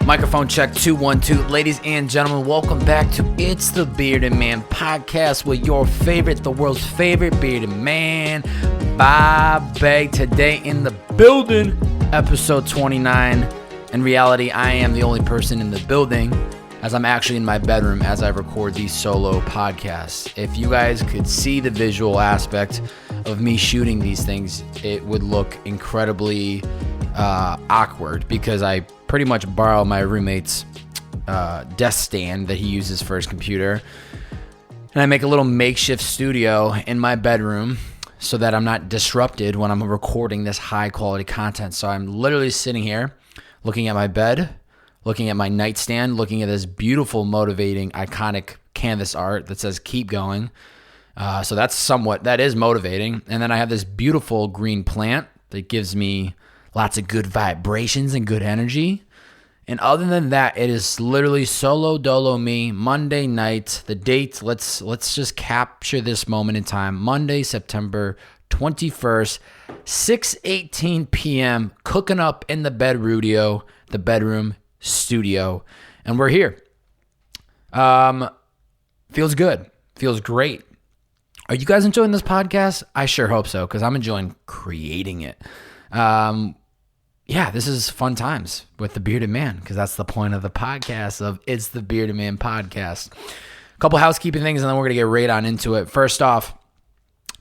Microphone check 212. Ladies and gentlemen, welcome back to It's the Bearded Man podcast with your favorite, the world's favorite bearded man, Bob Bay. Today in the building, episode 29. In reality, I am the only person in the building as I'm actually in my bedroom as I record these solo podcasts. If you guys could see the visual aspect of me shooting these things, it would look incredibly awkward because I pretty much borrow my roommate's desk stand that he uses for his computer, and I make a little makeshift studio in my bedroom so that I'm not disrupted when I'm recording this high quality content. So I'm literally sitting here looking at my bed, looking at my nightstand, looking at this beautiful, motivating, iconic canvas art that says keep going. So that is motivating. And then I have this beautiful green plant that gives me lots of good vibrations and good energy. And other than that, it is literally solo dolo me, Monday night. The date, let's just capture this moment in time. Monday, September 21st, 6:18 p.m., cooking up in the bedroom studio. And we're here. Feels good. Feels great. Are you guys enjoying this podcast? I sure hope so, because I'm enjoying creating it. Yeah, this is fun times with the Bearded Man, because that's the point of the podcast of It's the Bearded Man podcast. A couple housekeeping things, and then we're going to get right on into it. First off,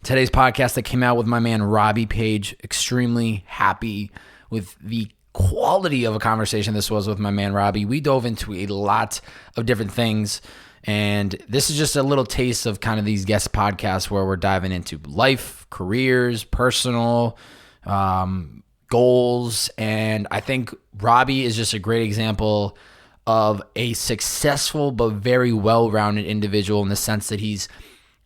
today's podcast that came out with my man Robbie Page. Extremely happy with the quality of a conversation this was with my man Robbie. We dove into a lot of different things, and this is just a little taste of kind of these guest podcasts where we're diving into life, careers, personal, goals. And I think Robbie is just a great example of a successful but very well-rounded individual in the sense that he's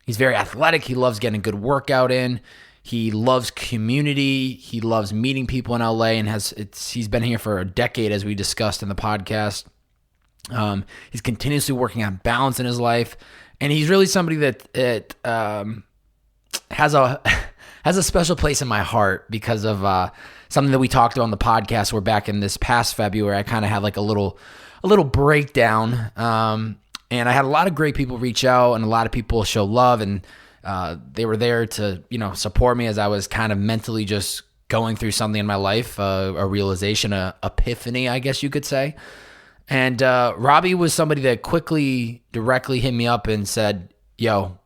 very athletic. He loves getting a good workout in. He loves community. He loves meeting people in LA, and he's been here for a decade, as we discussed in the podcast. He's continuously working on balance in his life, and he's really somebody that has a special place in my heart because of something that we talked about on the podcast. Where back in this past February, I kind of had like a little breakdown, and I had a lot of great people reach out, and a lot of people show love, and they were there to support me as I was kind of mentally just going through something in my life, a realization, a epiphany, I guess you could say. And Robbie was somebody that directly hit me up and said, "Yo,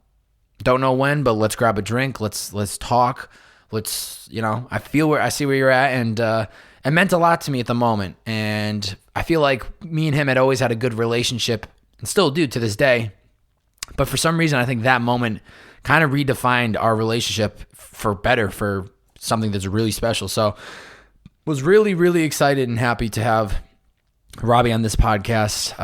don't know when, but let's grab a drink. Let's talk. I see where you're at." And it meant a lot to me at the moment. And I feel like me and him had always had a good relationship and still do to this day. But for some reason, I think that moment kind of redefined our relationship for better, for something that's really special. So was really, really excited and happy to have Robbie on this podcast.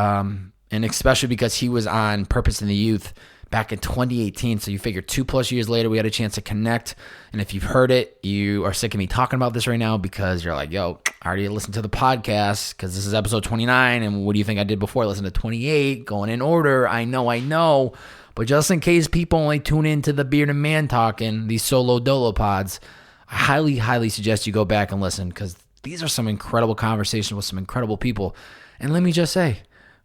And especially because he was on Purpose in the Youth back in 2018. So you figure 2+ years later, we had a chance to connect. And if you've heard it, you are sick of me talking about this right now because you're like, yo, I already listened to the podcast because this is episode 29. And what do you think I did before? I listened to 28, going in order. I know. But just in case people only tune into the Bearded Man talking, these solo dolo pods, I highly, highly suggest you go back and listen because these are some incredible conversations with some incredible people. And let me just say,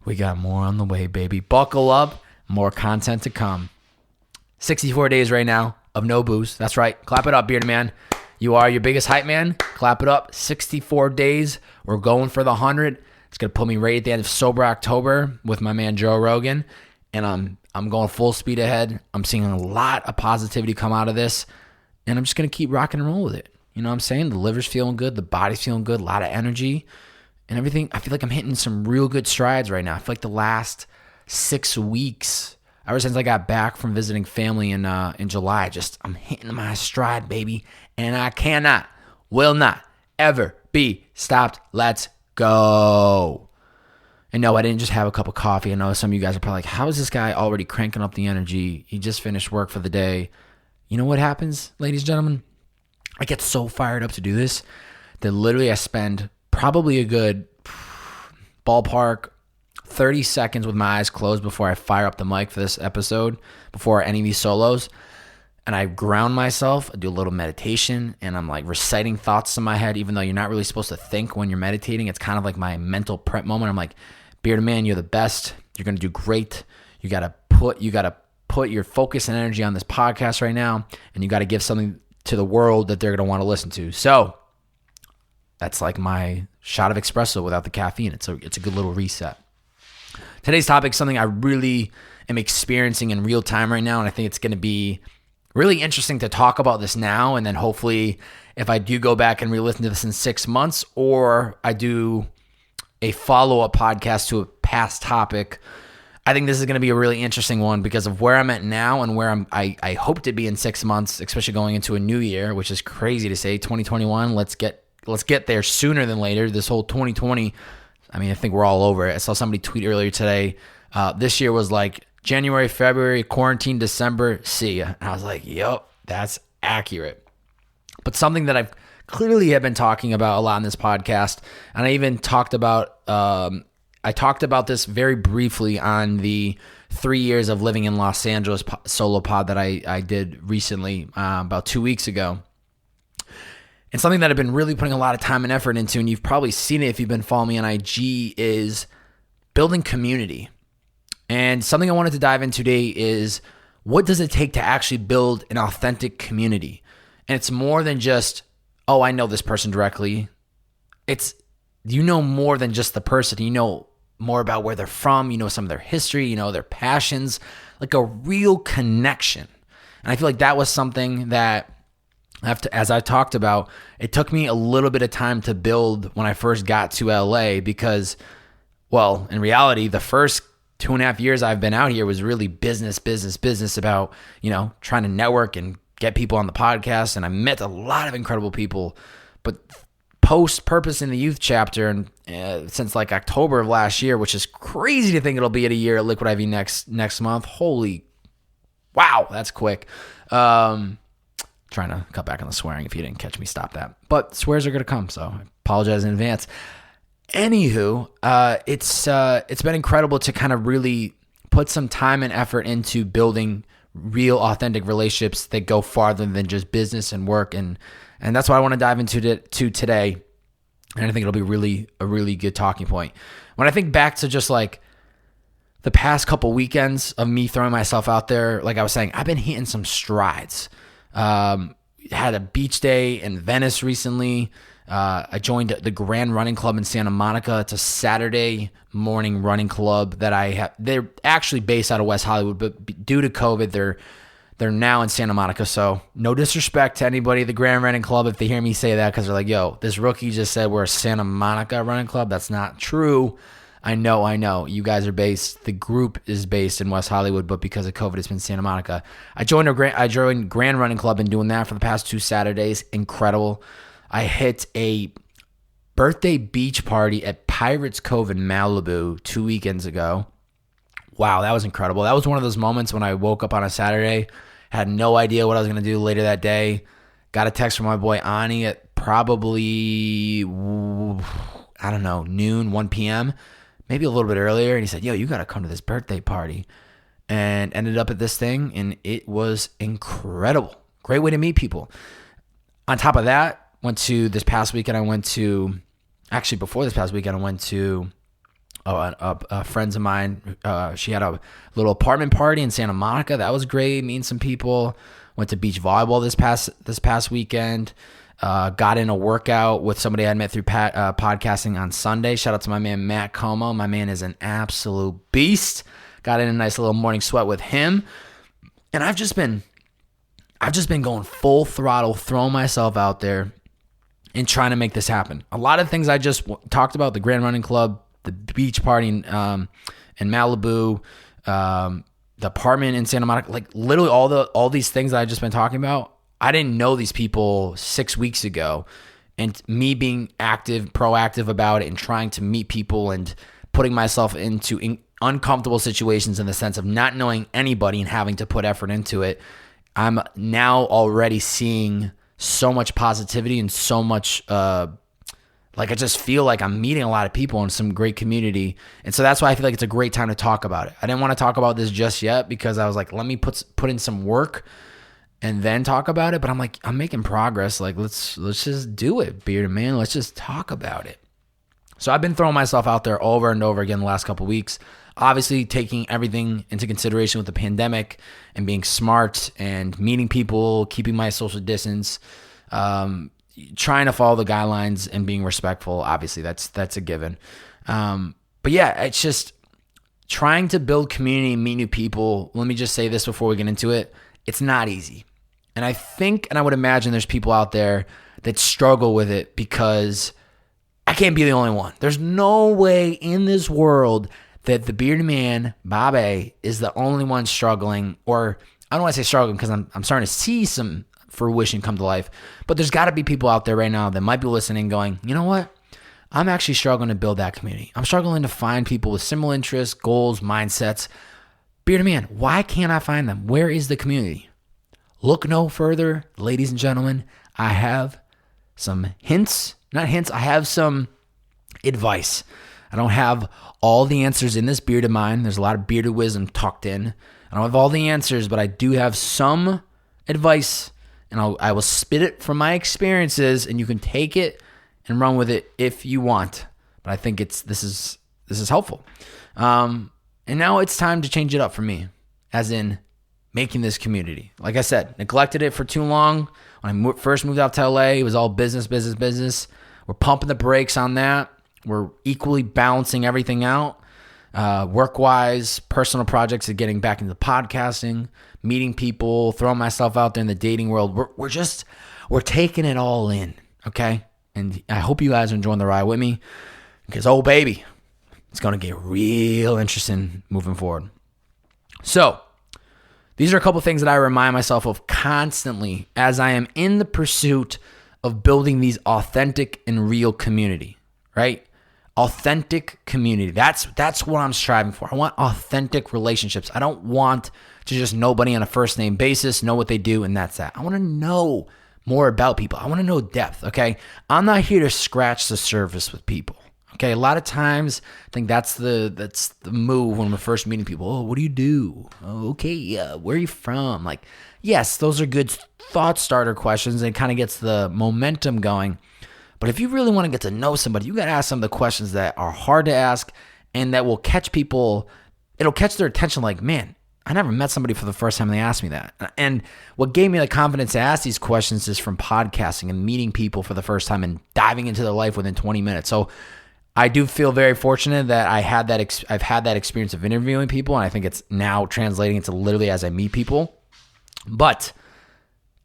we got more on the way, baby. Buckle up. More content to come. 64 days right now of no booze. That's right. Clap it up, Bearded Man. You are your biggest hype man. Clap it up. 64 days. We're going for the 100. It's going to put me right at the end of Sober October with my man Joe Rogan. And I'm going full speed ahead. I'm seeing a lot of positivity come out of this. And I'm just going to keep rocking and roll with it. You know what I'm saying? The liver's feeling good. The body's feeling good. A lot of energy. And everything. I feel like I'm hitting some real good strides right now. I feel like the last 6 weeks, ever since I got back from visiting family in July, I'm hitting my stride, baby, and I will not ever be stopped. Let's go. And no, I didn't just have a cup of coffee. I know some of you guys are probably like, how is this guy already cranking up the energy? He just finished work for the day. You know what happens, ladies and gentlemen? I get so fired up to do this that literally I spend probably a good ballpark 30 seconds with my eyes closed before I fire up the mic for this episode, before any of these solos. and I ground myself. I do a little meditation, and I'm like reciting thoughts in my head, even though you're not really supposed to think when you're meditating. It's kind of like my mental prep moment. I'm like, Bearded Man, you're the best. You're going to do great. You got to put your focus and energy on this podcast right now, and you got to give something to the world that they're going to want to listen to. So that's like my shot of espresso without the caffeine. It's a good little reset. Today's topic is something I really am experiencing in real time right now, and I think it's going to be really interesting to talk about this now, and then hopefully if I do go back and re-listen to this in 6 months, or I do a follow-up podcast to a past topic, I think this is going to be a really interesting one because of where I'm at now and where I hope to be in 6 months, especially going into a new year, which is crazy to say. 2021, let's get there sooner than later. This whole 2020, I mean, I think we're all over it. I saw somebody tweet earlier today. This year was like January, February, quarantine, December, see ya. And I was like, yep, that's accurate. But something that I've clearly have been talking about a lot in this podcast, and I even talked about this very briefly on the 3 years of living in Los Angeles solo pod that I did recently, about 2 weeks ago. And something that I've been really putting a lot of time and effort into, and you've probably seen it if you've been following me on IG, is building community. And something I wanted to dive into today is, what does it take to actually build an authentic community? And it's more than just, oh, I know this person directly. It's, you know, more than just the person. You know more about where they're from. You know some of their history. You know their passions, like a real connection. And I feel like that was something that, as I talked about, it took me a little bit of time to build when I first got to LA because, well, in reality, the first 2.5 years I've been out here was really business about, you know, trying to network and get people on the podcast. And I met a lot of incredible people. But post Purpose in the Youth chapter, and since like October of last year, which is crazy to think it'll be at a year at Liquid IV next month. Holy, wow, that's quick. Trying to cut back on the swearing. If you didn't catch me, stop that. But swears are going to come, so I apologize in advance. Anywho, it's been incredible to kind of really put some time and effort into building real authentic relationships that go farther than just business and work, and that's what I want to dive into today. And I think it'll be a really good talking point. When I think back to just like the past couple weekends of me throwing myself out there, like I was saying, I've been hitting some strides. Had a beach day in Venice recently. I joined the Grand Running Club in Santa Monica. It's a Saturday morning running club that I have. They're actually based out of West Hollywood, but due to COVID, they're now in Santa Monica. So no disrespect to anybody at the Grand Running Club if they hear me say that, because they're like, yo, this rookie just said we're a Santa Monica running club. That's not true. I know. You guys are the group is based in West Hollywood, but because of COVID, it's been Santa Monica. I joined Grand Running Club, and doing that for the past 2 Saturdays. Incredible. I hit a birthday beach party at Pirates Cove in Malibu 2 weekends ago. Wow, that was incredible. That was one of those moments when I woke up on a Saturday, had no idea what I was going to do later that day. Got a text from my boy Ani at probably, I don't know, noon, 1 p.m., maybe a little bit earlier. And he said, yo, you got to come to this birthday party. And ended up at this thing, and it was incredible. Great way to meet people. On top of that, before this past weekend, I went to friends of mine. She had a little apartment party in Santa Monica. That was great, meeting some people. Went to beach volleyball this past weekend. Got in a workout with somebody I had met through podcasting on Sunday. Shout out to my man, Matt Como. My man is an absolute beast. Got in a nice little morning sweat with him. And I've just been going full throttle, throwing myself out there and trying to make this happen. A lot of things I just talked about, the Grand Running Club, the beach party in Malibu, the apartment in Santa Monica, like literally all these things that I've just been talking about. I didn't know these people 6 weeks ago, and me being proactive about it and trying to meet people and putting myself into uncomfortable situations in the sense of not knowing anybody and having to put effort into it. I'm now already seeing so much positivity and so much, I just feel like I'm meeting a lot of people in some great community. And so that's why I feel like it's a great time to talk about it. I didn't want to talk about this just yet because I was like, let me put in some work and then talk about it. But I'm like, I'm making progress. Like, let's just do it, Bearded Man. Let's just talk about it. So I've been throwing myself out there over and over again the last couple of weeks, obviously taking everything into consideration with the pandemic and being smart and meeting people, keeping my social distance, trying to follow the guidelines and being respectful. Obviously, that's a given. But yeah, it's just trying to build community and meet new people. Let me just say this before we get into it. It's not easy. And I think, and I would imagine there's people out there that struggle with it because I can't be the only one. There's no way in this world that the Bearded Man, Bobby, is the only one struggling. Or I don't want to say struggling because I'm starting to see some fruition come to life. But there's got to be people out there right now that might be listening going, you know what? I'm actually struggling to build that community. I'm struggling to find people with similar interests, goals, mindsets. Bearded Man, why can't I find them? Where is the community? Look no further, ladies and gentlemen. I have some hints. Not hints, I have some advice. I don't have all the answers in this beard of mine. There's a lot of bearded wisdom tucked in. I don't have all the answers, but I do have some advice, and I will spit it from my experiences, and you can take it and run with it if you want. But I think this is helpful. And now it's time to change it up for me, as in making this community. Like I said, neglected it for too long. When I first moved out to LA, it was all business. We're pumping the brakes on that. We're equally balancing everything out. Work-wise, personal projects of getting back into podcasting, meeting people, throwing myself out there in the dating world. We're taking it all in, okay? And I hope you guys are enjoying the ride with me because, oh, baby, it's going to get real interesting moving forward. So these are a couple things that I remind myself of constantly as I am in the pursuit of building these authentic and real community, right? Authentic community. That's what I'm striving for. I want authentic relationships. I don't want to just know somebody on a first name basis, know what they do, and that's that. I want to know more about people. I want to know depth, okay? I'm not here to scratch the surface with people, okay? A lot of times, I think that's the move when we're first meeting people. Oh, what do you do? Oh, okay, where are you from? Like, yes, those are good thought starter questions and it kind of gets the momentum going. But if you really want to get to know somebody, you got to ask some of the questions that are hard to ask and that will catch people. It'll catch their attention like, man, I never met somebody for the first time and they asked me that. And what gave me the confidence to ask these questions is from podcasting and meeting people for the first time and diving into their life within 20 minutes. So I do feel very fortunate that I've had that experience of interviewing people, and I think it's now translating into literally as I meet people. But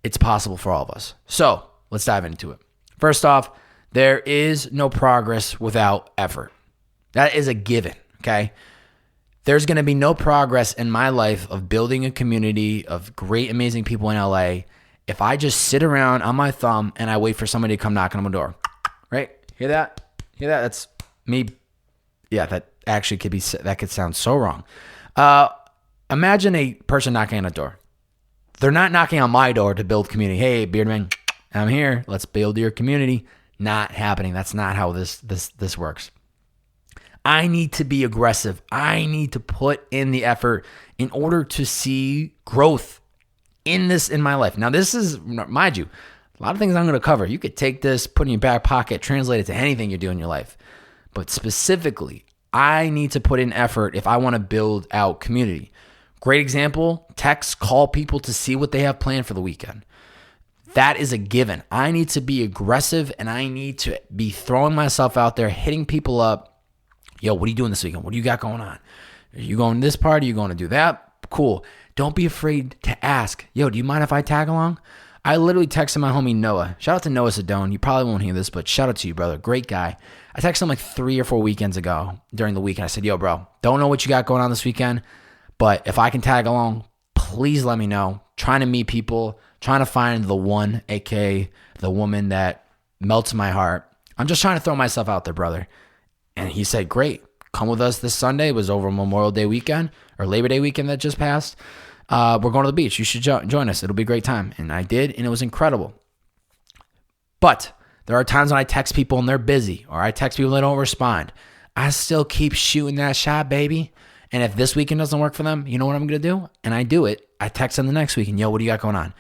it's possible for all of us. So let's dive into it. First off, there is no progress without effort. That is a given, okay? There's going to be no progress in my life of building a community of great, amazing people in LA if I just sit around on my thumb and I wait for somebody to come knocking on my door, right? Hear that? That's me. Yeah, that could sound so wrong. Imagine a person knocking on a door. They're not knocking on my door to build community. Hey, Beardman, I'm here. Let's build your community. Not happening. That's not how this works. I need to be aggressive. I need to put in the effort in order to see growth in my life. Now, this is, mind you, a lot of things I'm going to cover. You could take this, put it in your back pocket, translate it to anything you do in your life. But specifically, I need to put in effort if I want to build out community. Great example, text, call people to see what they have planned for the weekend. That is a given. I need to be aggressive and I need to be throwing myself out there, hitting people up. Yo, what are you doing this weekend? What do you got going on? Are you going to this party? Are you going to do that? Cool. Don't be afraid to ask. Yo, do you mind if I tag along? I literally texted my homie Noah. Shout out to Noah Sedone. You probably won't hear this, but shout out to you, brother. Great guy. I texted him like 3 or 4 weekends ago during the weekend. I said, yo, bro, don't know what you got going on this weekend, but if I can tag along, please let me know. Trying to meet people, trying to find the one, aka the woman that melts my heart. I'm just trying to throw myself out there, brother. And he said, great, come with us this Sunday. It was over Memorial Day weekend or Labor Day weekend that just passed. We're going to the beach. You should join us. It'll be a great time. And I did, and it was incredible. But there are times when I text people and they're busy, or I text people and they don't respond. I still keep shooting that shot, baby. And if this weekend doesn't work for them, you know what I'm going to do? And I do it. I text them the next week and, yo, what do you got going on?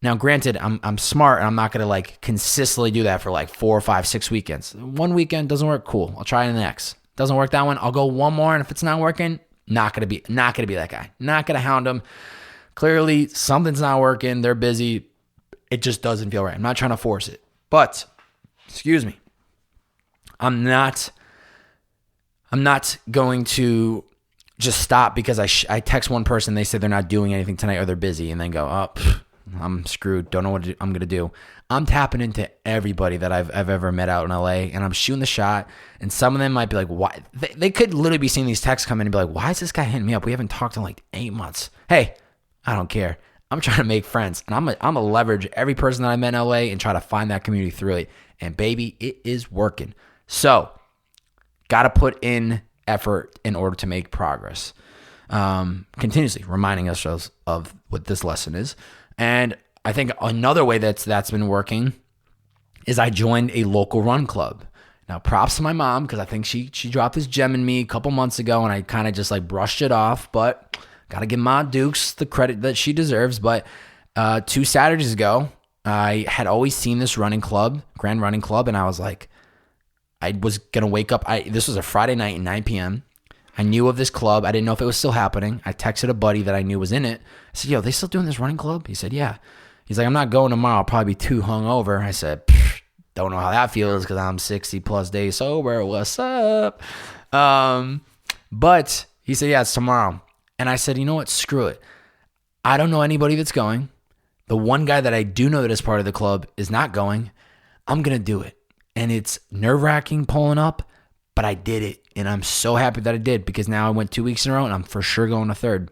Now, granted, I'm smart and I'm not going to like consistently do that for like 4, 5, 6 weekends. One weekend doesn't work, cool. I'll try it the next. Doesn't work that one, I'll go one more, and if it's not working, not gonna be that guy. Not gonna hound them. Clearly, something's not working. They're busy. It just doesn't feel right. I'm not trying to force it. But, excuse me, I'm not going to just stop because I text one person, they say they're not doing anything tonight or they're busy, and then go, I'm screwed. Don't know what I'm going to do. I'm tapping into everybody that I've ever met out in LA, and I'm shooting the shot. And some of them might be like, why? They could literally be seeing these texts come in and be like, why is this guy hitting me up? We haven't talked in like 8 months. Hey, I don't care. I'm trying to make friends, and I'm going to leverage every person that I met in LA and try to find that community through it. And baby, it is working. So, got to put in effort in order to make progress. Continuously reminding ourselves of what this lesson is. And I think another way that's been working is I joined a local run club. Now, props to my mom, because I think she dropped this gem in me a couple months ago, and I kind of just like brushed it off. But got to give Ma Dukes the credit that she deserves. But 2 Saturdays ago, I had always seen this running club, Grand Running Club, and I was like, I was going to wake up. This was a Friday night at 9 p.m. I knew of this club. I didn't know if it was still happening. I texted a buddy that I knew was in it. I said, yo, they still doing this running club? He said, yeah. He's like, I'm not going tomorrow. I'll probably be too hungover. I said, don't know how that feels because I'm 60 plus days sober. What's up? But he said, yeah, it's tomorrow. And I said, you know what? Screw it. I don't know anybody that's going. The one guy that I do know that is part of the club is not going. I'm going to do it. And it's nerve-wracking pulling up, but I did it. And I'm so happy that I did, because now I went 2 weeks in a row and I'm for sure going a third.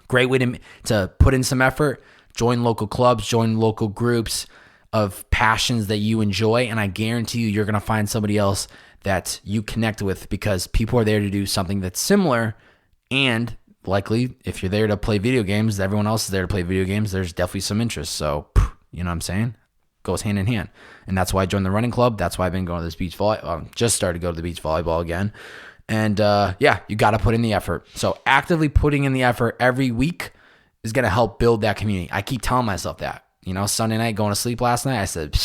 Great way to put in some effort, join local clubs, join local groups of passions that you enjoy. And I guarantee you, you're going to find somebody else that you connect with, because people are there to do something that's similar. And likely, if you're there to play video games, everyone else is there to play video games. There's definitely some interest. So, you know what I'm saying? Goes hand in hand. And that's why I joined the running club. That's why I've been going to this beach volleyball. Just started to go to the beach volleyball again. And yeah, you got to put in the effort. So actively putting in the effort every week is going to help build that community. I keep telling myself that. You know, Sunday night going to sleep last night, I said,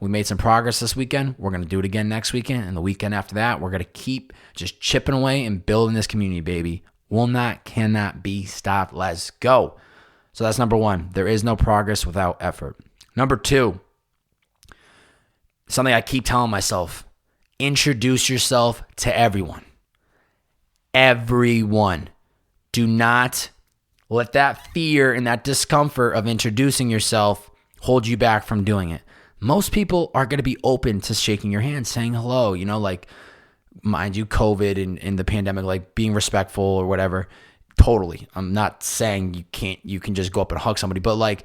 we made some progress this weekend. We're going to do it again next weekend. And the weekend after that, we're going to keep just chipping away and building this community, baby. Will not, cannot be stopped. Let's go. So that's number 1. There is no progress without effort. Number 2, something I keep telling myself, introduce yourself to everyone. Everyone. Do not let that fear and that discomfort of introducing yourself hold you back from doing it. Most people are going to be open to shaking your hand, saying hello, you know, like, mind you, COVID and the pandemic, like being respectful or whatever. Totally. I'm not saying you can just go up and hug somebody, but like,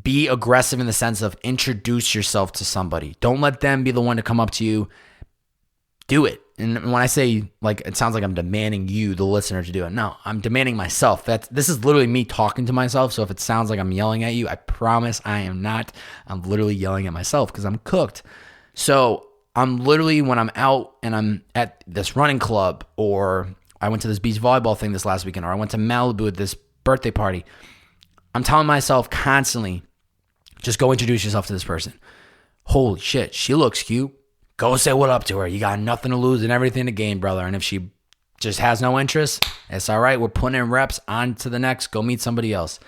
be aggressive in the sense of introduce yourself to somebody. Don't let them be the one to come up to you. Do it. And when I say, like, it sounds like I'm demanding you, the listener, to do it. No, I'm demanding myself. This is literally me talking to myself. So if it sounds like I'm yelling at you, I promise I am not. I'm literally yelling at myself because I'm cooked. So I'm literally, when I'm out and I'm at this running club, or I went to this beach volleyball thing this last weekend, or I went to Malibu at this birthday party, I'm telling myself constantly, just go introduce yourself to this person. Holy shit, she looks cute. Go say what up to her. You got nothing to lose and everything to gain, brother. And if she just has no interest, it's all right. We're putting in reps, on to the next. Go meet somebody else.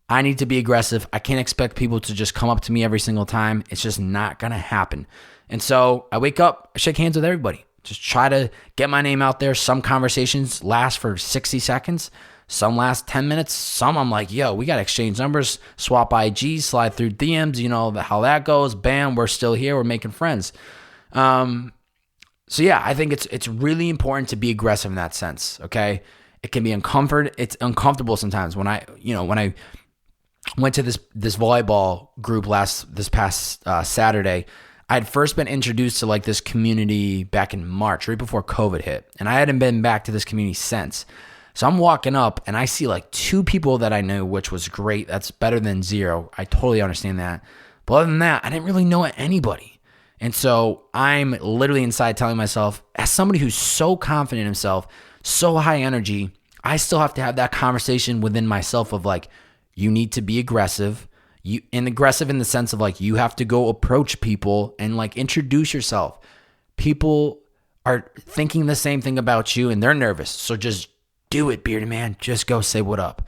I need to be aggressive. I can't expect people to just come up to me every single time. It's just not going to happen. And so I wake up, I shake hands with everybody. Just try to get my name out there. Some conversations last for 60 seconds. Some last 10 minutes. Some I'm like, yo, we got to exchange numbers, swap IGs, slide through DMs. You know how that goes. Bam, we're still here. We're making friends. So yeah, I think it's really important to be aggressive in that sense. Okay. It can be It's uncomfortable sometimes. When I went to this volleyball group this past Saturday, I had first been introduced to like this community back in March, right before COVID hit. And I hadn't been back to this community since. So I'm walking up and I see like 2 people that I knew, which was great. That's better than 0. I totally understand that. But other than that, I didn't really know anybody. And so I'm literally inside telling myself, as somebody who's so confident in himself, so high energy, I still have to have that conversation within myself of like, you need to be aggressive. And aggressive in the sense of like, you have to go approach people and like introduce yourself. People are thinking the same thing about you and they're nervous. So just do it, bearded man. Just go say what up.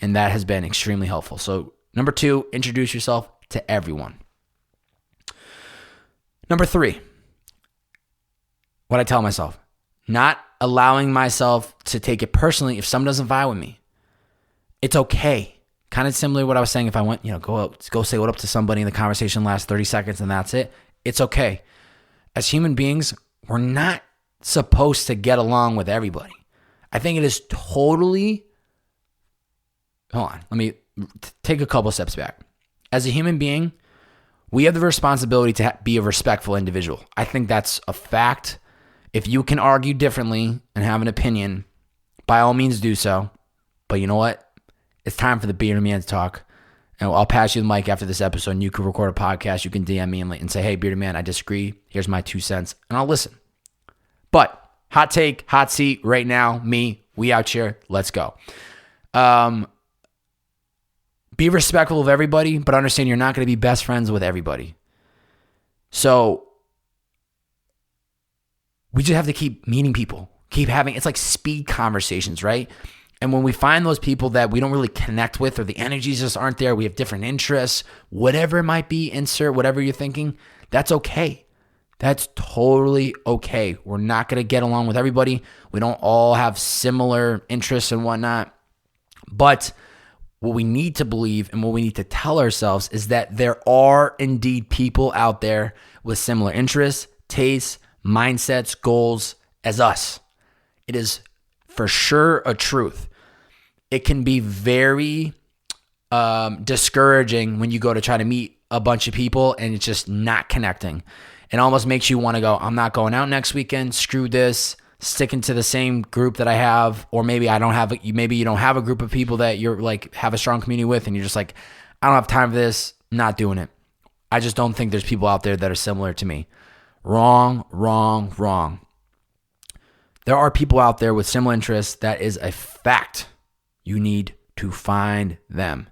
And that has been extremely helpful. So number 2, introduce yourself to everyone. Number 3, what I tell myself, not allowing myself to take it personally if someone doesn't vibe with me. It's okay. Kind of similar to what I was saying. If I went, go say what up to somebody and the conversation lasts 30 seconds and that's it. It's okay. As human beings, we're not supposed to get along with everybody. I think it is totally, hold on, let me take a couple steps back. As a human being, we have the responsibility to be a respectful individual. I think that's a fact. If you can argue differently and have an opinion, by all means do so. But you know what? It's time for the bearded man to talk. And I'll pass you the mic after this episode and you can record a podcast. You can DM me and say, hey, bearded man, I disagree. Here's my 2 cents. And I'll listen. But hot take, hot seat right now, we out here. Let's go. Be respectful of everybody, but understand you're not going to be best friends with everybody. So we just have to keep meeting people, keep having, it's like speed conversations, right? And when we find those people that we don't really connect with or the energies just aren't there, we have different interests, whatever it might be, insert whatever you're thinking, that's okay. That's totally okay. We're not going to get along with everybody. We don't all have similar interests and whatnot. But what we need to believe and what we need to tell ourselves is that there are indeed people out there with similar interests, tastes, mindsets, goals as us. It is for sure a truth. It can be very discouraging when you go to try to meet a bunch of people and it's just not connecting. It almost makes you want to go, I'm not going out next weekend. Screw this. Sticking to the same group that I have, or maybe maybe you don't have a group of people that you're like have a strong community with, and you're just like, I don't have time for this. Not doing it. I just don't think there's people out there that are similar to me. Wrong. There are people out there with similar interests. That is a fact. You need to find them.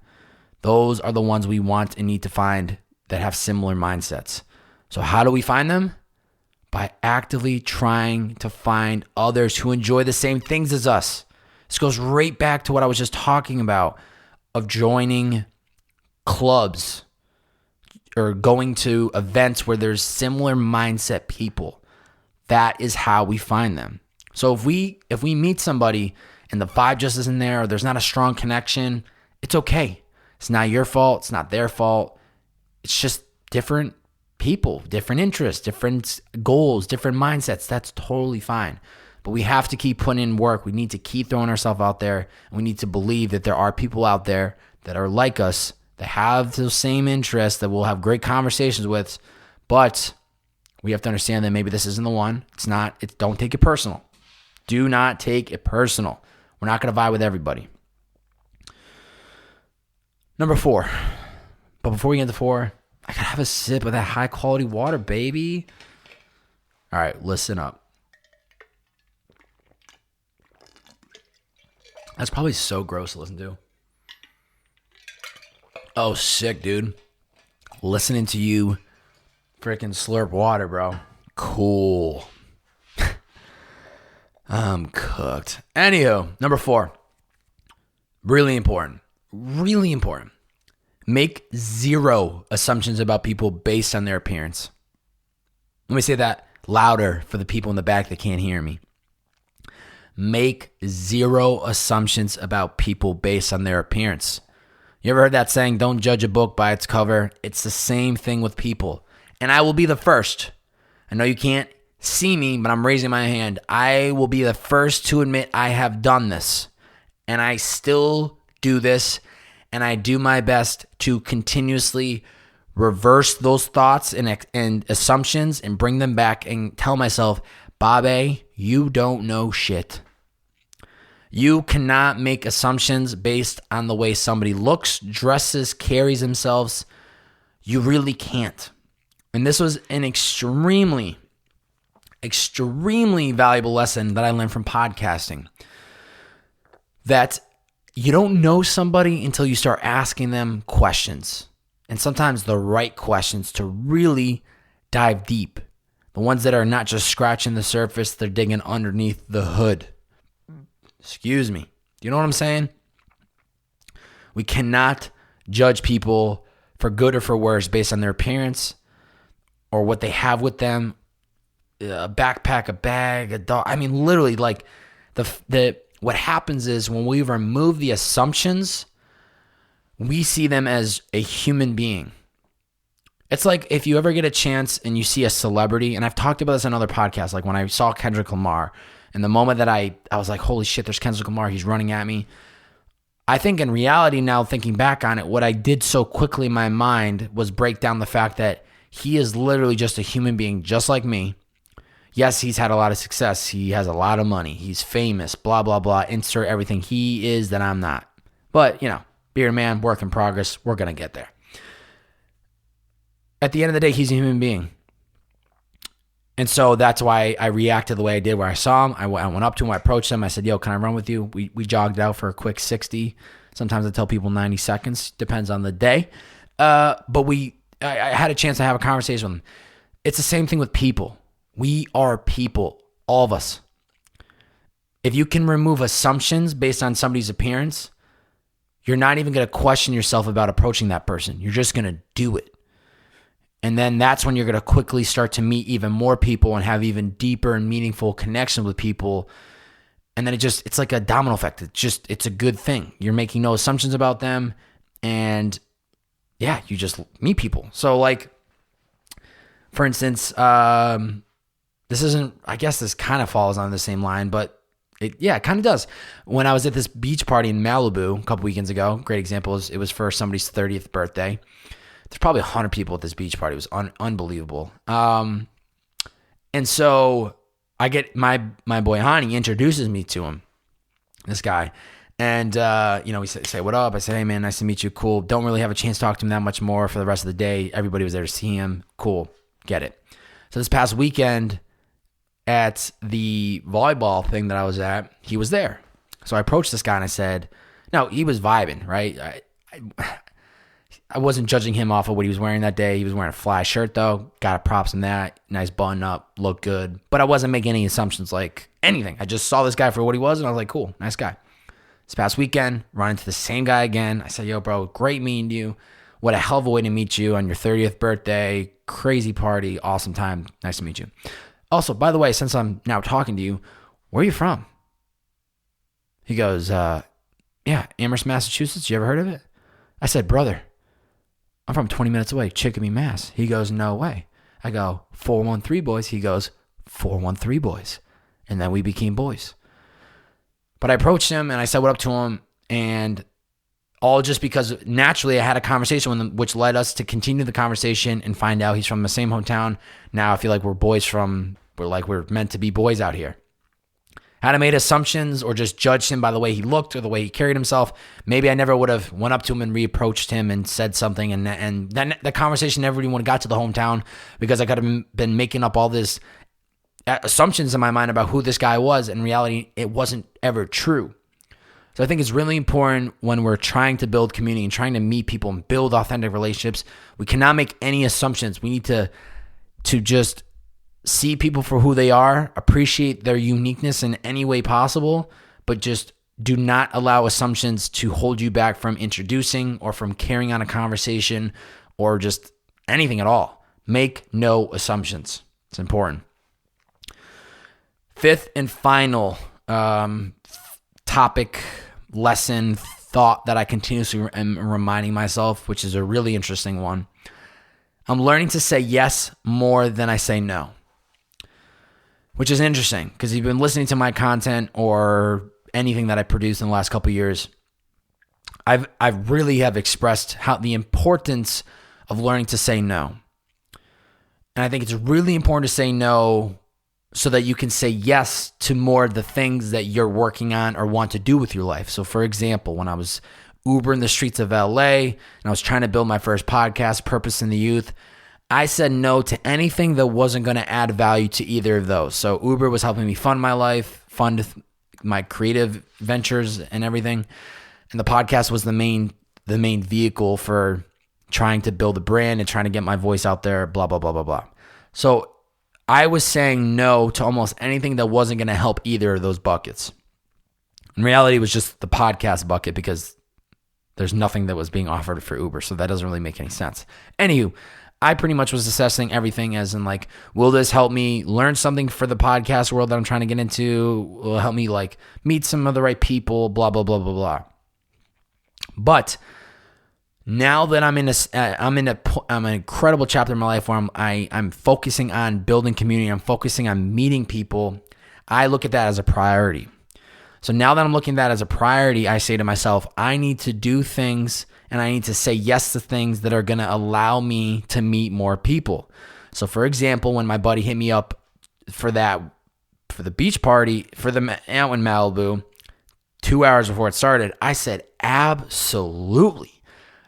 Those are the ones we want and need to find that have similar mindsets. So how do we find them? By actively trying to find others who enjoy the same things as us. This goes right back to what I was just talking about of joining clubs or going to events where there's similar mindset people. That is how we find them. So if we meet somebody and the vibe just isn't there or there's not a strong connection, it's okay. It's not your fault. It's not their fault. It's just different people, different interests, different goals, different mindsets. That's totally fine. But we have to keep putting in work. We need to keep throwing ourselves out there. And we need to believe that there are people out there that are like us, that have those same interests, that we'll have great conversations with. But we have to understand that maybe this isn't the one. It's not. Don't take it personal. Do not take it personal. We're not going to vibe with everybody. Number 4. But before we get to 4, I gotta have a sip of that high quality water, baby. All right, listen up. That's probably so gross to listen to. Oh, sick, dude. Listening to you freaking slurp water, bro. Cool. I'm cooked. Anywho, number 4. Really important. Really important. Make 0 assumptions about people based on their appearance. Let me say that louder for the people in the back that can't hear me. Make 0 assumptions about people based on their appearance. You ever heard that saying, don't judge a book by its cover? It's the same thing with people. And I will be the first. I know you can't see me, but I'm raising my hand. I will be the first to admit I have done this. And I still do this. And I do my best to continuously reverse those thoughts and assumptions and bring them back and tell myself, Bobby, you don't know shit. You cannot make assumptions based on the way somebody looks, dresses, carries themselves. You really can't. And this was an extremely valuable lesson that I learned from podcasting. That you don't know somebody until you start asking them questions. and sometimes the right questions to really dive deep. The ones that are not just scratching the surface, they're digging underneath the hood. Excuse me. Do you know what I'm saying? We cannot judge people for good or for worse based on their appearance or what they have with them. A backpack, a bag, a dog. I mean, literally, like what happens is when we remove the assumptions, we see them as a human being. It's like if you ever get a chance and you see a celebrity, and I've talked about this on other podcasts, like when I saw Kendrick Lamar, and the moment that I was like, holy shit, there's Kendrick Lamar, he's running at me. I think in reality now, thinking back on it, what I did so quickly in my mind was break down the fact that he is literally just a human being just like me. Yes, he's had a lot of success. He has a lot of money. He's famous, blah, blah, blah. Insert everything he is that I'm not. But, bearded man, work in progress. We're going to get there. At the end of the day, he's a human being. And so that's why I reacted the way I did where I saw him. I went up to him. I approached him. I said, yo, can I run with you? We jogged out for a quick 60. Sometimes I tell people 90 seconds. Depends on the day. But I had a chance to have a conversation with him. It's the same thing with people. We are people, all of us. If you can remove assumptions based on somebody's appearance, you're not even going to question yourself about approaching that person. You're just going to do it. And then that's when you're going to quickly start to meet even more people and have even deeper and meaningful connection with people. And then it's like a domino effect. It's a good thing. You're making no assumptions about them. And yeah, you just meet people. So like, for instance, I guess this kind of falls on the same line, but it kind of does. When I was at this beach party in Malibu a couple weekends ago, great example is it was for somebody's 30th birthday. There's probably 100 people at this beach party. It was unbelievable. And so I get my boy Hani introduces me to him, this guy. And, we say, what up? I say, hey, man, nice to meet you. Cool. Don't really have a chance to talk to him that much more for the rest of the day. Everybody was there to see him. Cool. Get it. So this past weekend at the volleyball thing that I was at, he was there. So I approached this guy and I said, no, he was vibing, right? I wasn't judging him off of what he was wearing that day. He was wearing a fly shirt, though. Got a props in that. Nice button up. Looked good. But I wasn't making any assumptions like anything. I just saw this guy for what he was, and I was like, cool, nice guy. This past weekend, run into the same guy again. I said, yo, bro, great meeting you. What a hell of a way to meet you on your 30th birthday. Crazy party. Awesome time. Nice to meet you. Also, by the way, since I'm now talking to you, where are you from? He goes, Amherst, Massachusetts. You ever heard of it? I said, brother, I'm from 20 minutes away, Chicopee, Mass. He goes, no way. I go, 413 boys. He goes, 413 boys. And then we became boys. But I approached him and I said what up to him, and all just because naturally I had a conversation with him, which led us to continue the conversation and find out he's from the same hometown. Now I feel like we're meant to be boys out here. Had I made assumptions or just judged him by the way he looked or the way he carried himself, maybe I never would have went up to him and reapproached him and said something, and then the conversation never even got to the hometown because I could have been making up all this assumptions in my mind about who this guy was. In reality, it wasn't ever true. So I think it's really important when we're trying to build community and trying to meet people and build authentic relationships, we cannot make any assumptions. We need to just see people for who they are, appreciate their uniqueness in any way possible, but just do not allow assumptions to hold you back from introducing or from carrying on a conversation or just anything at all. Make no assumptions. It's important. Fifth and final topic, lesson, thought that I continuously am reminding myself, which is a really interesting one. I'm learning to say yes more than I say no. Which is interesting because you've been listening to my content or anything that I produced in the last couple of years. I really have expressed how the importance of learning to say no. And I think it's really important to say no so that you can say yes to more of the things that you're working on or want to do with your life. So for example, when I was Ubering the streets of LA and I was trying to build my first podcast, Purpose in the Youth, I said no to anything that wasn't going to add value to either of those. So Uber was helping me fund my life, fund my creative ventures and everything. And the podcast was the main vehicle for trying to build a brand and trying to get my voice out there, blah, blah, blah, blah, blah. So I was saying no to almost anything that wasn't going to help either of those buckets. In reality, it was just the podcast bucket because there's nothing that was being offered for Uber, so that doesn't really make any sense. Anywho, I pretty much was assessing everything as in like, will this help me learn something for the podcast world that I'm trying to get into? Will it help me like meet some of the right people, blah, blah, blah, blah, blah. But now that I'm in an incredible chapter in my life where I'm focusing on building community, I'm focusing on meeting people, I look at that as a priority. So now that I'm looking at that as a priority, I say to myself, I need to do things and I need to say yes to things that are going to allow me to meet more people. So for example, when my buddy hit me up for the beach party, for the out in Malibu, 2 hours before it started, I said, absolutely.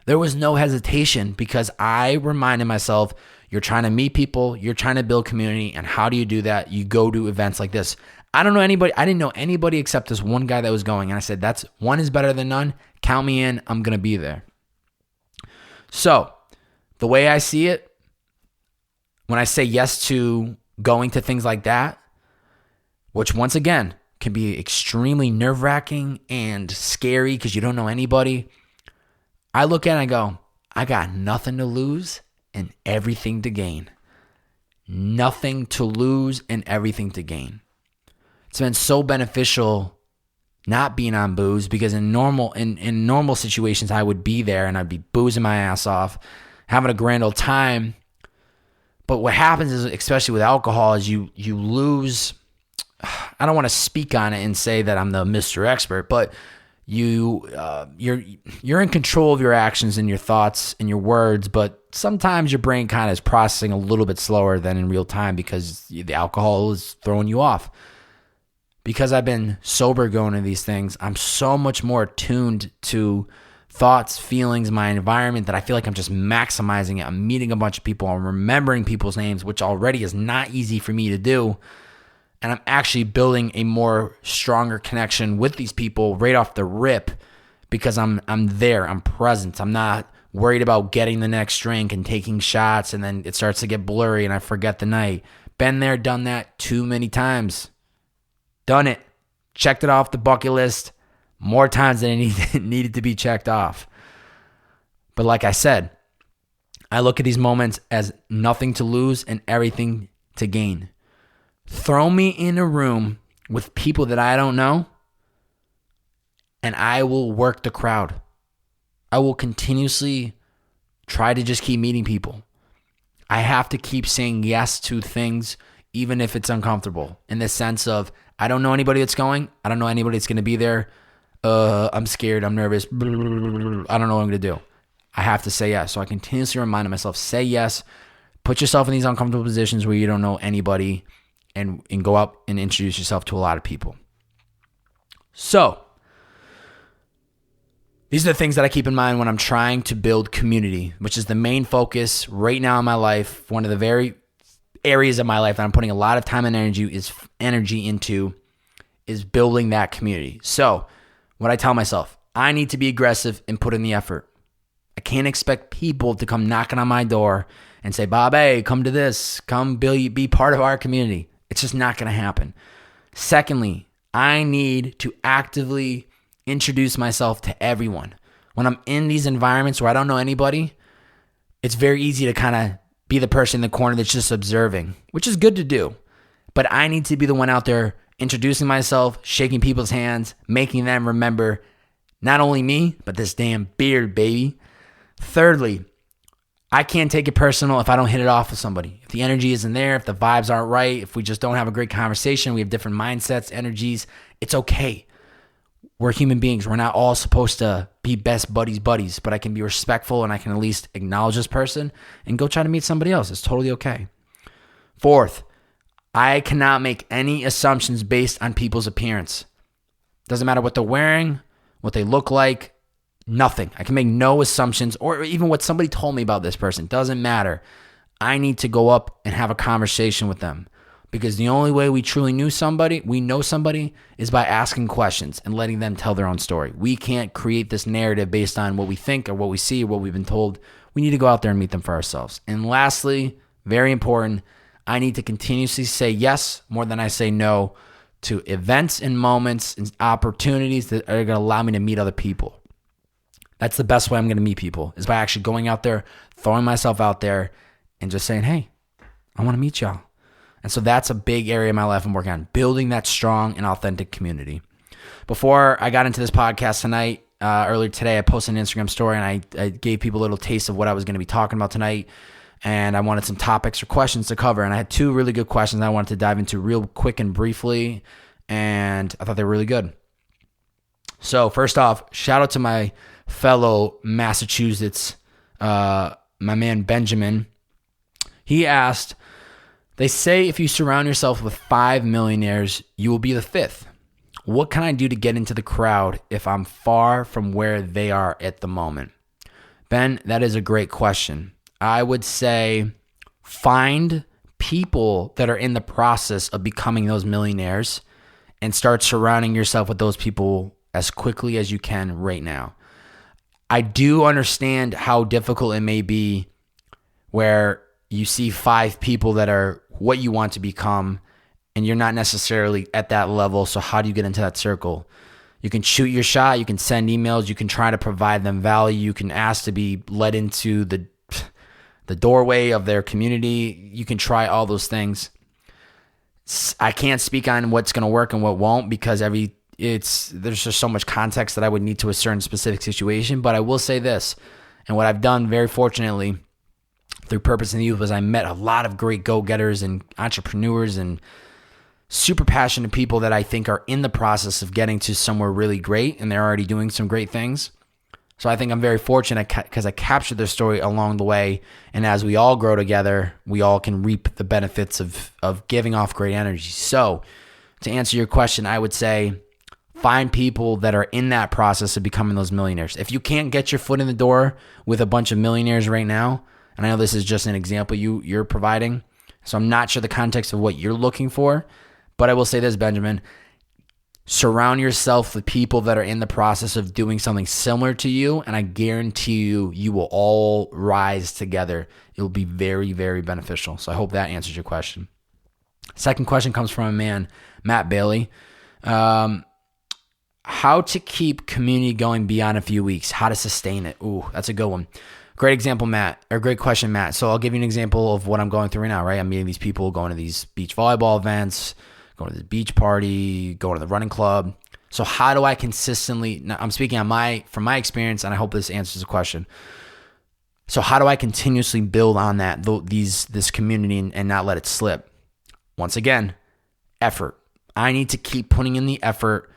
There was no hesitation because I reminded myself, you're trying to meet people, you're trying to build community, and how do you do that? You go to events like this. I didn't know anybody except this one guy that was going, and I said, that's one is better than none. Count me in. I'm going to be there. So the way I see it, when I say yes to going to things like that, which once again can be extremely nerve-wracking and scary because you don't know anybody, I look at it and I go, I got nothing to lose and everything to gain. Nothing to lose and everything to gain. It's been so beneficial not being on booze because in normal situations I would be there and I'd be boozing my ass off, having a grand old time. But what happens is, especially with alcohol, is you lose. I don't want to speak on it and say that I'm the Mr. Expert, but you're in control of your actions and your thoughts and your words, but sometimes your brain kind of is processing a little bit slower than in real time because the alcohol is throwing you off. Because I've been sober going to these things, I'm so much more attuned to thoughts, feelings, my environment that I feel like I'm just maximizing it. I'm meeting a bunch of people. I'm remembering people's names, which already is not easy for me to do. And I'm actually building a more stronger connection with these people right off the rip because I'm there. I'm present. I'm not worried about getting the next drink and taking shots and then it starts to get blurry and I forget the night. Been there, done that too many times. Done it. Checked it off the bucket list more times than it needed to be checked off. But like I said, I look at these moments as nothing to lose and everything to gain. Throw me in a room with people that I don't know, and I will work the crowd. I will continuously try to just keep meeting people. I have to keep saying yes to things, even if it's uncomfortable, in the sense of, I don't know anybody that's going. I don't know anybody that's going to be there. I'm scared. I'm nervous. I don't know what I'm going to do. I have to say yes. So I continuously remind myself, say yes. Put yourself in these uncomfortable positions where you don't know anybody and go out and introduce yourself to a lot of people. So these are the things that I keep in mind when I'm trying to build community, which is the main focus right now in my life. One of the very areas of my life that I'm putting a lot of time and energy into is building that community. So what I tell myself, I need to be aggressive and put in the effort. I can't expect people to come knocking on my door and say, Bob, hey, come to this, come be part of our community. It's just not going to happen. Secondly, I need to actively introduce myself to everyone. When I'm in these environments where I don't know anybody, it's very easy to kind of be the person in the corner that's just observing, which is good to do. But I need to be the one out there introducing myself, shaking people's hands, making them remember not only me, but this damn beard, baby. Thirdly, I can't take it personal if I don't hit it off with somebody. If the energy isn't there, if the vibes aren't right, if we just don't have a great conversation, we have different mindsets, energies, it's okay. We're human beings. We're not all supposed to be best buddies, but I can be respectful and I can at least acknowledge this person and go try to meet somebody else. It's totally okay. Fourth, I cannot make any assumptions based on people's appearance. Doesn't matter what they're wearing, what they look like, nothing. I can make no assumptions or even what somebody told me about this person. Doesn't matter. I need to go up and have a conversation with them. Because the only way we truly know somebody, is by asking questions and letting them tell their own story. We can't create this narrative based on what we think or what we see or what we've been told. we need to go out there and meet them for ourselves. And lastly, very important, I need to continuously say yes more than I say no to events and moments and opportunities that are going to allow me to meet other people. That's the best way I'm going to meet people, is by actually going out there, throwing myself out there, and just saying, hey, I want to meet y'all. And so that's a big area of my life I'm working on, building that strong and authentic community. Before I got into this podcast tonight, earlier today, I posted an Instagram story, and I gave people a little taste of what I was going to be talking about tonight. And I wanted some topics or questions to cover. And I had two really good questions I wanted to dive into real quick and briefly. And I thought they were really good. So first off, shout out to my fellow Massachusetts, my man Benjamin. He asked, they say if you surround yourself with 5 millionaires, you will be the 5th. What can I do to get into the crowd if I'm far from where they are at the moment? Ben, that is a great question. I would say find people that are in the process of becoming those millionaires and start surrounding yourself with those people as quickly as you can right now. I do understand how difficult it may be where you see 5 people that are what you want to become and you're not necessarily at that level. So how do you get into that circle? You can shoot your shot. You can send emails. You can try to provide them value. You can ask to be led into the doorway of their community. You can try all those things. I can't speak on what's going to work and what won't because there's just so much context that I would need to a certain specific situation. But I will say this, and what I've done very fortunately through Purpose in the Youth was I met a lot of great go-getters and entrepreneurs and super passionate people that I think are in the process of getting to somewhere really great, and they're already doing some great things. So I think I'm very fortunate because I captured their story along the way. And as we all grow together, we all can reap the benefits of giving off great energy. So to answer your question, I would say find people that are in that process of becoming those millionaires. If you can't get your foot in the door with a bunch of millionaires right now, and I know this is just an example you're providing, so I'm not sure the context of what you're looking for, but I will say this, Benjamin. Surround yourself with people that are in the process of doing something similar to you, and I guarantee you will all rise together. It will be very, very beneficial. So I hope that answers your question. Second question comes from a man, Matt Bailey. How to keep community going beyond a few weeks? How to sustain it? Ooh, that's a good one. Great example, Matt, or great question, Matt. So I'll give you an example of what I'm going through right now, right? I'm meeting these people, going to these beach volleyball events, going to the beach party, going to the running club. So how do I consistently, now I'm speaking from my experience, and I hope this answers the question. So how do I continuously build on this community and not let it slip? Once again, effort. I need to keep putting in the effort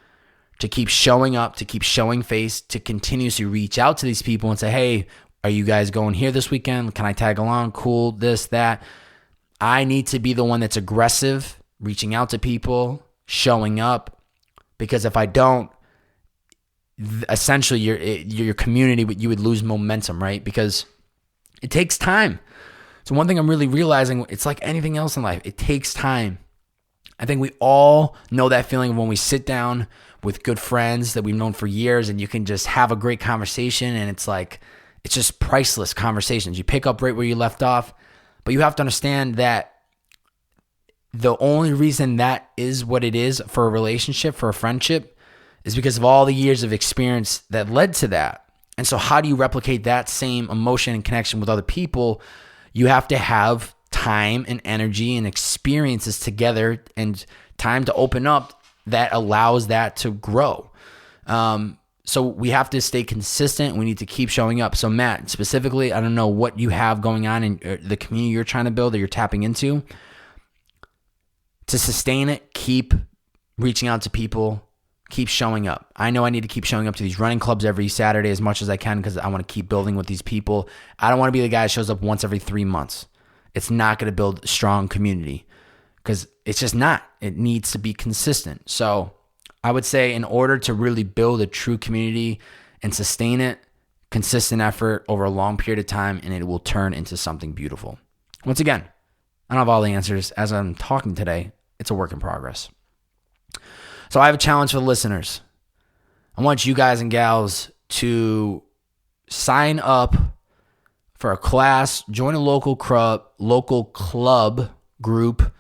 to keep showing up, to keep showing face, to continuously reach out to these people and say, hey, are you guys going here this weekend? Can I tag along? Cool, this, that. I need to be the one that's aggressive, reaching out to people, showing up, because if I don't, essentially your community, you would lose momentum, right? Because it takes time. So one thing I'm really realizing, it's like anything else in life. It takes time. I think we all know that feeling of when we sit down with good friends that we've known for years and you can just have a great conversation and it's just priceless conversations. You pick up right where you left off, but you have to understand that the only reason that is what it is for a relationship, for a friendship, is because of all the years of experience that led to that. And so how do you replicate that same emotion and connection with other people? You have to have time and energy and experiences together and time to open up that allows that to grow. So we have to stay consistent. We need to keep showing up. So Matt, specifically, I don't know what you have going on in the community you're trying to build or you're tapping into. To sustain it, keep reaching out to people, keep showing up. I know I need to keep showing up to these running clubs every Saturday as much as I can because I want to keep building with these people. I don't want to be the guy that shows up once every 3 months. It's not going to build a strong community because it's just not. It needs to be consistent. So I would say in order to really build a true community and sustain it, consistent effort over a long period of time, and it will turn into something beautiful. Once again, I don't have all the answers. As I'm talking today, it's a work in progress. So I have a challenge for the listeners. I want you guys and gals to sign up for a class, join a local club group,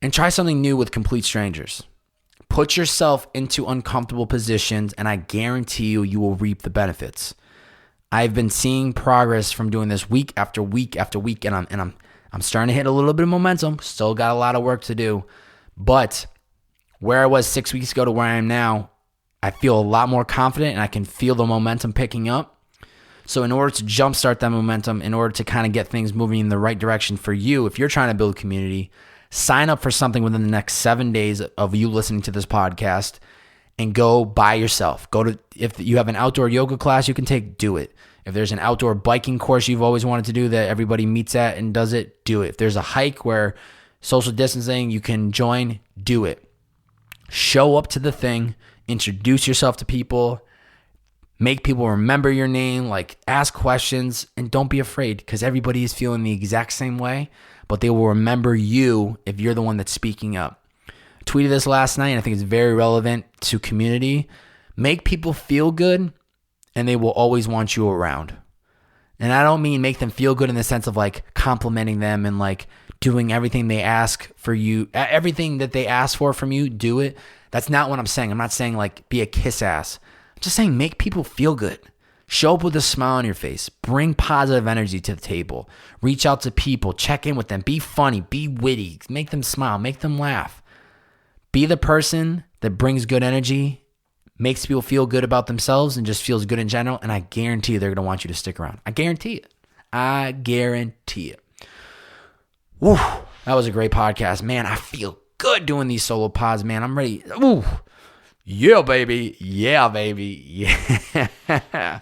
and try something new with complete strangers. Put yourself into uncomfortable positions, and I guarantee you will reap the benefits. I've been seeing progress from doing this week after week after week, and I'm starting to hit a little bit of momentum. Still got a lot of work to do, but where I was 6 weeks ago to where I am now, I feel a lot more confident, and I can feel the momentum picking up. So in order to jumpstart that momentum, in order to kind of get things moving in the right direction for you, if you're trying to build a community, sign up for something within the next 7 days of you listening to this podcast and go by yourself. If you have an outdoor yoga class you can take, do it. If there's an outdoor biking course you've always wanted to do that everybody meets at and does it, do it. If there's a hike where social distancing you can join, do it. Show up to the thing, introduce yourself to people, make people remember your name, like ask questions, and don't be afraid because everybody is feeling the exact same way, but they will remember you if you're the one that's speaking up. I tweeted this last night, and I think it's very relevant to community. Make people feel good, and they will always want you around. And I don't mean make them feel good in the sense of like complimenting them and like doing everything they ask for you, everything that they ask for from you, do it. That's not what I'm saying. I'm not saying like be a kiss ass. I'm just saying make people feel good. Show up with a smile on your face. Bring positive energy to the table. Reach out to people. Check in with them. Be funny. Be witty. Make them smile. Make them laugh. Be the person that brings good energy, makes people feel good about themselves, and just feels good in general. And I guarantee you they're going to want you to stick around. I guarantee it. I guarantee it. Woo, that was a great podcast. Man, I feel good doing these solo pods, man. I'm ready. Ooh. Yeah, baby. Yeah, baby. Yeah.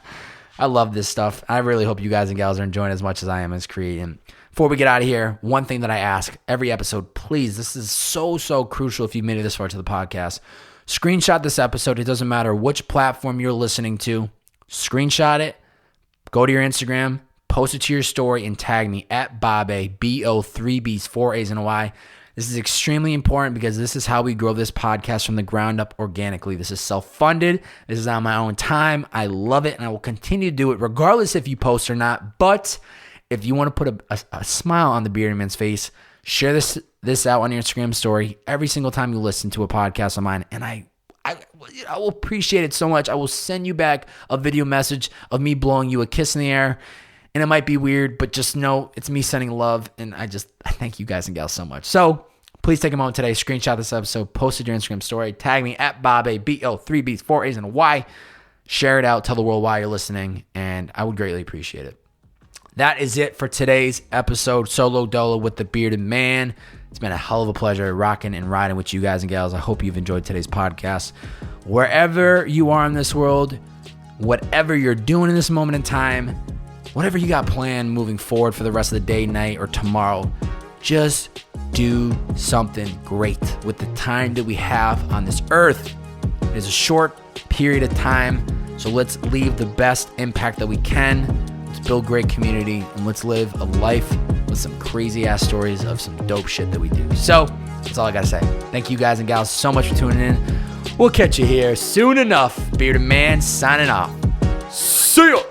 I love this stuff. I really hope you guys and gals are enjoying as much as I am as creating. Before we get out of here, one thing that I ask every episode, please, this is so crucial if you made it this far to the podcast. Screenshot this episode. It doesn't matter which platform you're listening to. Screenshot it. Go to your Instagram. Post it to your story and tag me at Bobe, B-O, 3 B's, 4 A's, and a Y. This is extremely important because this is how we grow this podcast from the ground up organically. This is self-funded. This is on my own time. I love it, and I will continue to do it regardless if you post or not. But if you want to put a smile on the Bearded Man's face, share this out on your Instagram story every single time you listen to a podcast of mine, and I will appreciate it so much. I will send you back a video message of me blowing you a kiss in the air. And it might be weird, but just know it's me sending love. And I thank you guys and gals so much. So please take a moment today, screenshot this episode, post it to your Instagram story, tag me at Bobe, B-O, 3 B's, 4 A's, and a Y. Share it out. Tell the world why you're listening. And I would greatly appreciate it. That is it for today's episode, Solo Dolo with the Bearded Man. It's been a hell of a pleasure rocking and riding with you guys and gals. I hope you've enjoyed today's podcast. Wherever you are in this world, whatever you're doing in this moment in time, whatever you got planned moving forward for the rest of the day, night, or tomorrow, just do something great with the time that we have on this earth. It is a short period of time, so let's leave the best impact that we can. Let's build great community, and let's live a life with some crazy-ass stories of some dope shit that we do. So that's all I got to say. Thank you guys and gals so much for tuning in. We'll catch you here soon enough. Bearded Man signing off. See ya!